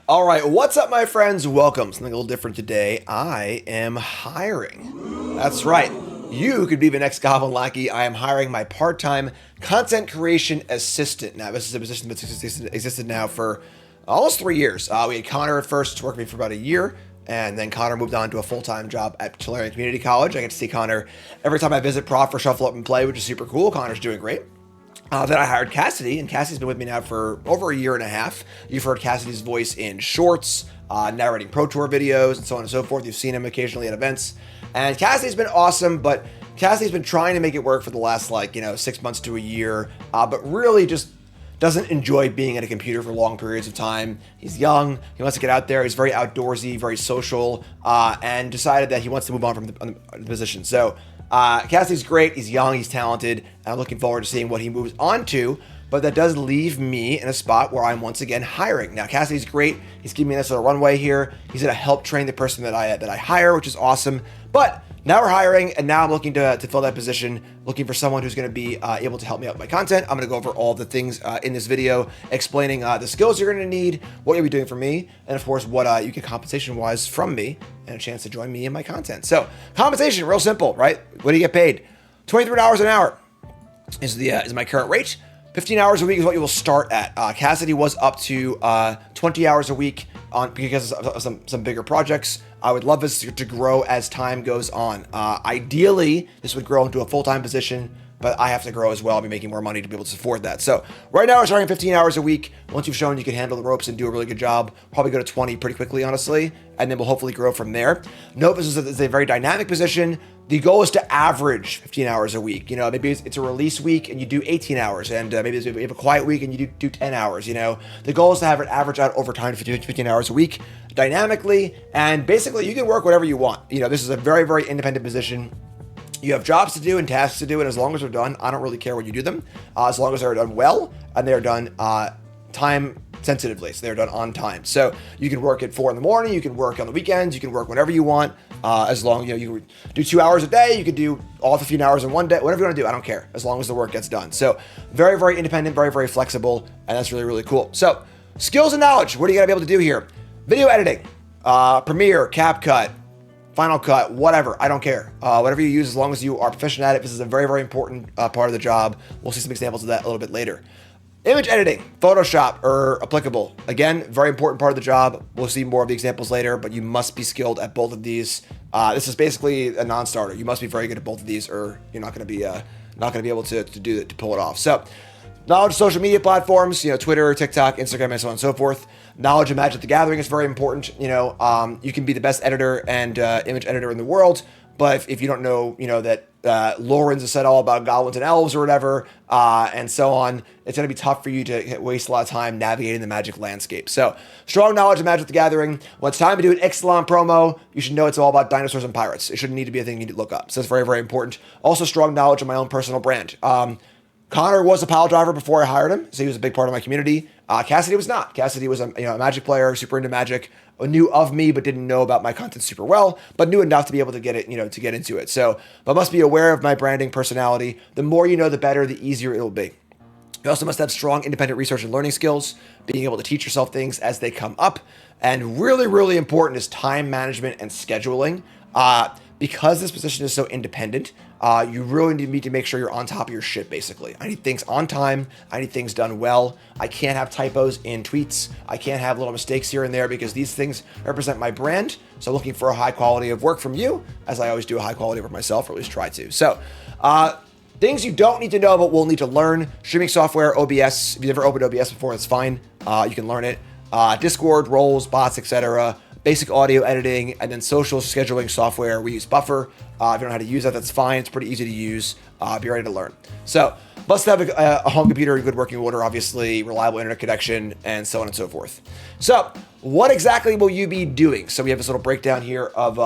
All right, what's up, my friends? Welcome. Something a little different today. I am hiring. That's right. You could be the next Goblin Lackey. I am hiring my part-time content creation assistant. Now, this is a position that's existed now for almost 3 years. We had Connor at first, worked with me for about a year, and then Connor moved on to a full-time job at Tulare Community College. I get to see Connor every time I visit Prof for Shuffle Up and Play, which is super cool. Connor's doing great. Then I hired Cassidy, and Cassidy's been with me now for over a year and a half. You've heard Cassidy's voice in shorts, narrating Pro Tour videos, and so on and so forth. You've seen him occasionally at events. And Cassidy's been awesome, but Cassidy's been trying to make it work for the last, 6 months to a year, but really just doesn't enjoy being at a computer for long periods of time. He's young, he wants to get out there, he's very outdoorsy, very social, and decided that he wants to move on from the position. So Cassidy's great, he's young, he's talented, and I'm looking forward to seeing what he moves on to, but that does leave me in a spot where I'm once again hiring. Now, Cassidy's great, he's giving me this little runway here, he's gonna help train the person that I hire, which is awesome, but now we're hiring, and now I'm looking to fill that position, looking for someone who's going to be able to help me out with my content. I'm going to go over all the things in this video, explaining the skills you're going to need, what you'll be doing for me, and of course, what you get compensation-wise from me, and a chance to join me in my content. So, compensation, real simple, right? What do you get paid? $23 an hour is my current rate. 15 hours a week is what you will start at. Cassidy was up to 20 hours a week because of some bigger projects. I would love this to grow as time goes on. Ideally, this would grow into a full-time position, but I have to grow as well. I'll be making more money to be able to support that. So right now, we're starting 15 hours a week. Once you've shown you can handle the ropes and do a really good job, probably go to 20 pretty quickly, honestly, and then we'll hopefully grow from there. Note this is a very dynamic position. The goal is to average 15 hours a week. You know, maybe it's a release week and you do 18 hours, and maybe you have a quiet week and you do 10 hours. You know, the goal is to have it average out over time, 15 hours a week, dynamically, and basically you can work whatever you want. You know, this is a very, very independent position. You have jobs to do and tasks to do, and as long as they're done, I don't really care when you do them, as long as they're done well and they're done time sensitively, so they're done on time. So you can work at 4 in the morning, you can work on the weekends, you can work whenever you want, as long, you can do 2 hours a day, you can do all 15 hours in one day, whatever you want to do, I don't care, as long as the work gets done. So very, very independent, very, very flexible, and that's really, really cool. So skills and knowledge, what are you gonna be able to do here? Video editing, Premiere, CapCut, Final Cut, whatever, I don't care. Whatever you use, as long as you are proficient at it. This is a very, very important part of the job. We'll see some examples of that a little bit later. Image editing, Photoshop, or applicable. Again, very important part of the job. We'll see more of the examples later, but you must be skilled at both of these. This is basically a non-starter. You must be very good at both of these, or you're not going to be able to pull it off. So, knowledge of social media platforms, Twitter, TikTok, Instagram, and so on and so forth. Knowledge of Magic the Gathering is very important. You can be the best editor and image editor in the world, but if you don't know, that Lorenz has said all about goblins and elves or whatever, and so on, it's going to be tough for you to waste a lot of time navigating the Magic landscape. So, strong knowledge of Magic the Gathering. When it's time to do an Ixalan promo, you should know it's all about dinosaurs and pirates. It shouldn't need to be a thing you need to look up. So, it's very, very important. Also, strong knowledge of my own personal brand. Connor was a pile driver before I hired him, so he was a big part of my community. Cassidy was not. Cassidy was a Magic player, super into Magic, knew of me but didn't know about my content super well, but knew enough to be able to get it, to get into it. So, but must be aware of my branding, personality. The more you know, the better, the easier it'll be. You also must have strong independent research and learning skills, being able to teach yourself things as they come up, and really, really important is time management and scheduling. Because this position is so independent, you really need to make sure you're on top of your shit, basically. I need things on time. I need things done well. I can't have typos in tweets. I can't have little mistakes here and there because these things represent my brand. So looking for a high quality of work from you, as I always do a high quality of work myself, or at least try to. So, things you don't need to know but will need to learn. Streaming software, OBS. If you've never opened OBS before, that's fine. You can learn it. Discord, roles, bots, etc. Basic audio editing, and then social scheduling software. We use Buffer. If you don't know how to use that, that's fine. It's pretty easy to use. Be ready to learn. So, must have a home computer in good working order, obviously, reliable internet connection, and so on and so forth. So, what exactly will you be doing? So, we have this little breakdown here of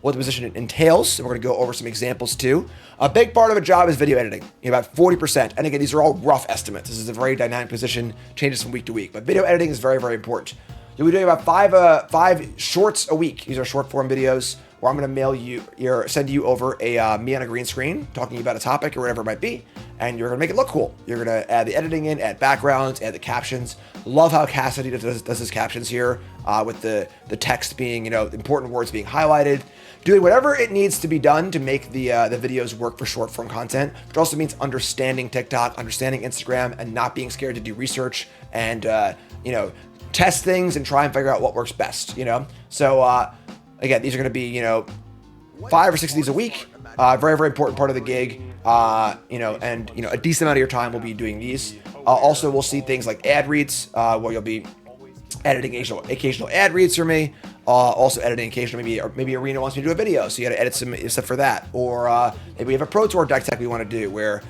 what the position entails, and we're going to go over some examples too. A big part of a job is video editing, about 40%. And again, these are all rough estimates. This is a very dynamic position, changes from week to week, but video editing is very, very important. You'll be doing about five shorts a week. These are short form videos where I'm going to mail you, send you over a me on a green screen talking about a topic or whatever it might be, and you're going to make it look cool. You're going to add the editing in, add backgrounds, add the captions. Love how Cassidy does his captions here with the text being, important words being highlighted. Doing whatever it needs to be done to make the videos work for short form content, which also means understanding TikTok, understanding Instagram, and not being scared to do research and, test things and try and figure out what works best, So, again, these are going to be, 5 or 6 of these a week. Very, very important part of the gig. A decent amount of your time will be doing these. Also, we'll see things like ad reads, where you'll be editing occasional ad reads for me. Also editing occasionally, maybe Arena wants me to do a video, so you got to edit some stuff for that. Or maybe we have a Pro Tour deck tech we want to do where,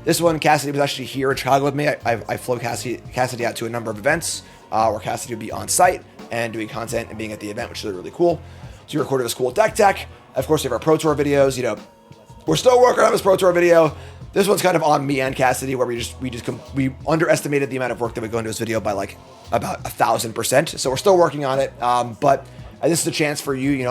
this one, Cassidy was actually here in Chicago with me. I flew Cassidy out to a number of events where Cassidy would be on site and doing content and being at the event, which is really, really cool. So we recorded this cool deck tech. Of course, we have our Pro Tour videos. We're still working on this Pro Tour video. This one's kind of on me and Cassidy, where we underestimated the amount of work that would go into this video by like about 1,000%. So we're still working on it. But this is a chance for you. You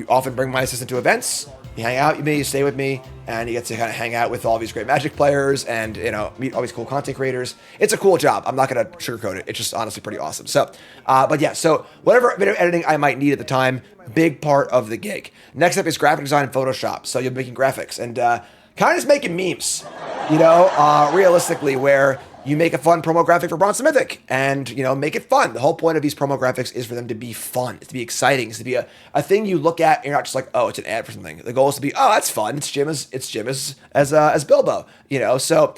often bring my assistant to events. You hang out with me, you stay with me, and you get to kind of hang out with all these great Magic players and, meet all these cool content creators. It's a cool job. I'm not going to sugarcoat it. It's just honestly pretty awesome. So, so whatever video editing I might need at the time, big part of the gig. Next up is graphic design and Photoshop. So you'll be making graphics and kind of just making memes, realistically, where you make a fun promo graphic for Bronze Mythic and, make it fun. The whole point of these promo graphics is for them to be fun. It's to be exciting. It's to be a thing you look at and you're not just like, oh, it's an ad for something. The goal is to be, oh, that's fun. It's Jim as Bilbo, So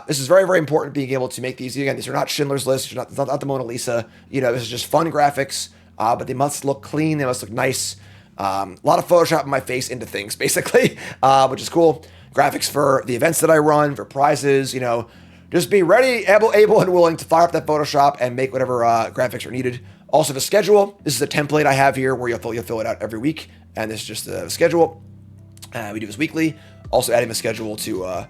this is very, very important, being able to make these. Again, these are not Schindler's List. It's not the Mona Lisa. This is just fun graphics, but they must look clean. They must look nice. A lot of Photoshop in my face into things, basically, which is cool. Graphics for the events that I run, for prizes, just be ready, able, and willing to fire up that Photoshop and make whatever graphics are needed. Also, the schedule. This is a template I have here where you'll fill it out every week, and this is just the schedule. We do this weekly. Also, adding the schedule to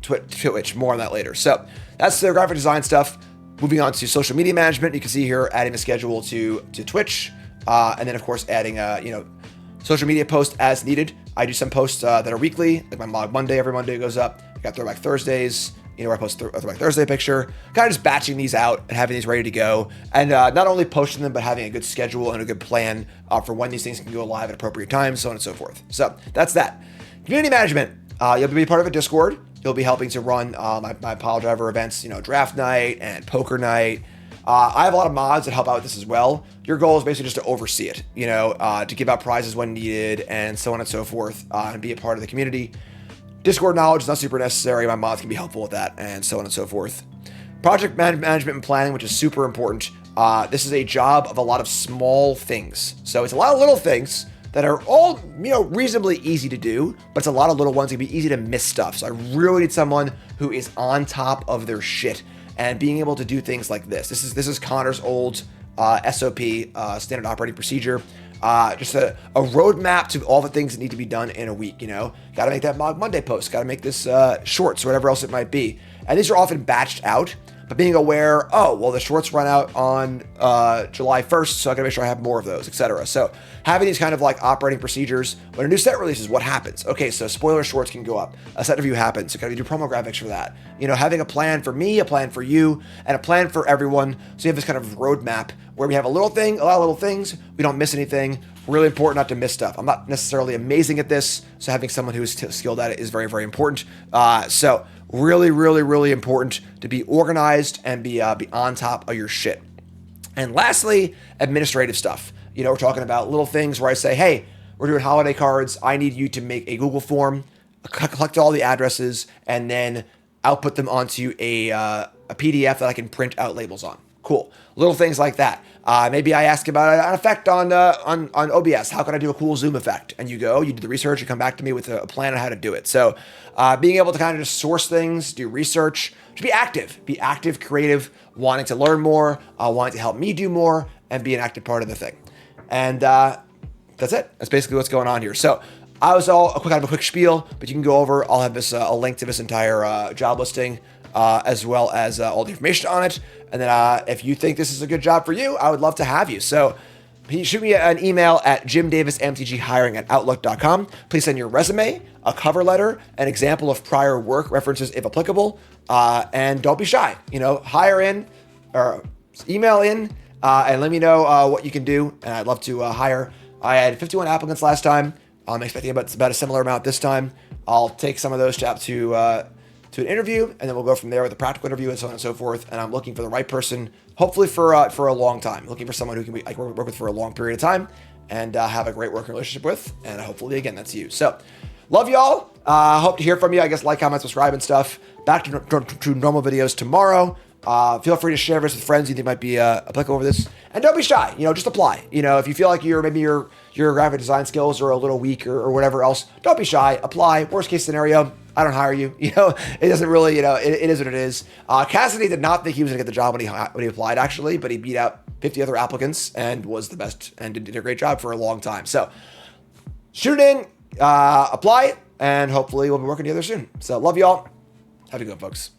Twitch. More on that later. So that's the graphic design stuff. Moving on to social media management. You can see here adding the schedule to Twitch, and then of course adding social media posts as needed. I do some posts that are weekly, like my Mog Monday. Every Monday goes up. I got Throwback Thursdays, where I post a Throwback Thursday picture. Kind of just batching these out and having these ready to go. And not only posting them, but having a good schedule and a good plan for when these things can go live at appropriate times, so on and so forth. So that's that. Community management. You'll be part of a Discord. You'll be helping to run my Pile Driver events, draft night and poker night. I have a lot of mods that help out with this as well. Your goal is basically just to oversee it, to give out prizes when needed and so on and so forth, and be a part of the community. Discord knowledge is not super necessary. My mods can be helpful with that and so on and so forth. Project management and planning, which is super important. This is a job of a lot of small things. So it's a lot of little things that are all, reasonably easy to do, but it's a lot of little ones that can be easy to miss stuff. So I really need someone who is on top of their shit and being able to do things like this. This is Connor's old SOP, standard operating procedure. Just a roadmap to all the things that need to be done in a week, Got to make that Mog Monday post. Got to make this shorts or whatever else it might be. And these are often batched out, but being aware, the shorts run out on July 1st, so I got to make sure I have more of those, etc. So having these kind of like operating procedures, when a new set releases, what happens? Okay, so spoiler shorts can go up. A set review happens, so got to do promo graphics for that. Having a plan for me, a plan for you, and a plan for everyone. So you have this kind of roadmap where we have a lot of little things. We don't miss anything. Really important not to miss stuff. I'm not necessarily amazing at this, so having someone who is skilled at it is very, very important. So really, really, really important to be organized and be on top of your shit. And lastly, administrative stuff. We're talking about little things where I say, hey, we're doing holiday cards. I need you to make a Google form, collect all the addresses, and then output them onto a PDF that I can print out labels on. Cool. Little things like that. Maybe I ask about an effect on OBS. How can I do a cool zoom effect? And you do the research, you come back to me with a plan on how to do it. So being able to kind of just source things, do research, just be active, creative, wanting to learn more, wanting to help me do more, and be an active part of the thing. And that's it. That's basically what's going on here. So I was a quick spiel, but you can go over. I'll have a link to this entire job listing, as well as all the information on it. And then if you think this is a good job for you, I would love to have you. So shoot me an email at jimdavismtghiring@outlook.com. Please send your resume, a cover letter, an example of prior work references if applicable, and don't be shy. Hire in or email in and let me know what you can do, and I'd love to hire. I had 51 applicants last time. I'm expecting about a similar amount this time. I'll take some of those to an interview, and then we'll go from there with a practical interview and so on and so forth. And I'm looking for the right person, hopefully for a long time. Looking for someone who can I can work with for a long period of time and have a great working relationship with. And hopefully, again, that's you. So, love y'all. Hope to hear from you. I guess like, comment, subscribe, and stuff. Back to normal videos tomorrow. Feel free to share this with friends you think might be applicable over this. And don't be shy. Just apply. If you feel like maybe your graphic design skills are a little weak or whatever else, don't be shy. Apply. Worst case scenario, I don't hire you. It doesn't really, it is what it is. Cassidy did not think he was going to get the job when he applied, actually, but he beat out 50 other applicants and was the best and did a great job for a long time. So shoot it in, apply, and hopefully we'll be working together soon. So love y'all. Have a good one, folks.